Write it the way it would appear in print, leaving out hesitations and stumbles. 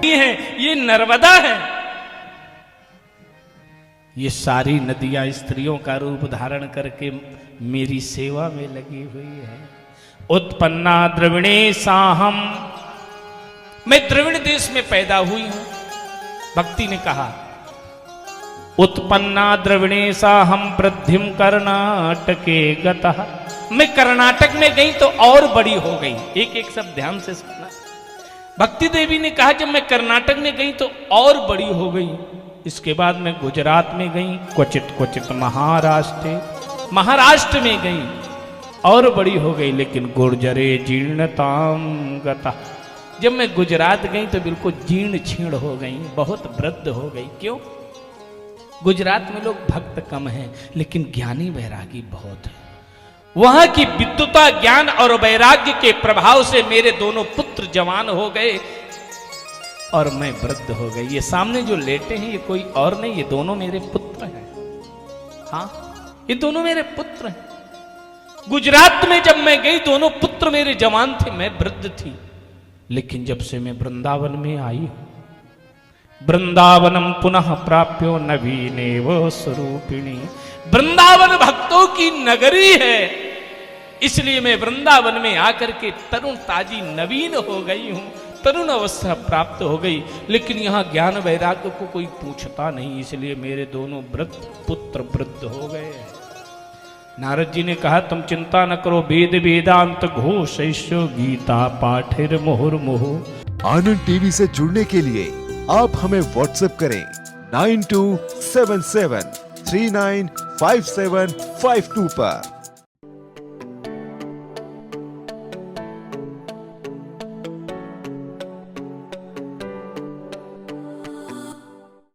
है, ये नर्मदा है। ये सारी नदियां स्त्रियों का रूप धारण करके मेरी सेवा में लगी हुई है। उत्पन्ना द्रविणे साहम, मैं द्रविण देश में पैदा हुई हूं। भक्ति ने कहा उत्पन्ना द्रविणे साहम वृद्धिम कर्नाटके गतः, मैं कर्नाटक में गई तो और बड़ी हो गई। एक एक सब ध्यान से सुनना। भक्ति देवी ने कहा जब मैं कर्नाटक में गई तो और बड़ी हो गई। इसके बाद मैं गुजरात में गई, क्वचित क्वचित महाराष्ट्र में गई और बड़ी हो गई। लेकिन गुर्जरे जीर्णताम गता, जब मैं गुजरात गई तो बिल्कुल जीर्ण छीण हो गई, बहुत वृद्ध हो गई। क्यों? गुजरात में लोग भक्त कम हैं लेकिन ज्ञानी वैरागी बहुत है। वहां की विद्वता, ज्ञान और वैराग्य के प्रभाव से मेरे दोनों पुत्र जवान हो गए और मैं वृद्ध हो गई। ये सामने जो लेटे हैं ये कोई और नहीं, ये दोनों मेरे पुत्र हैं। हाँ, ये दोनों मेरे पुत्र हैं। गुजरात में जब मैं गई दोनों पुत्र मेरे जवान थे, मैं वृद्ध थी। लेकिन जब से मैं वृंदावन में आई हूं, वृंदावनम पुनः प्राप्यो नवीनेव स्वरूपिणी, वृंदावन भक्तों की नगरी है, इसलिए मैं वृंदावन में आकर के तरुण ताजी नवीन हो गई हूं, तरुण अवस्था प्राप्त हो गई। लेकिन यहाँ ज्ञान वैराग्य को कोई पूछता नहीं, इसलिए मेरे दोनों पुत्र वृद्ध हो गए। नारद जी ने कहा तुम चिंता न करो, वेद वेदांत घोष गीता पाठिर मुहुर्मुहु। आनंद टीवी से जुड़ने के लिए आप हमें व्हाट्सएप करें 9277395752 पर।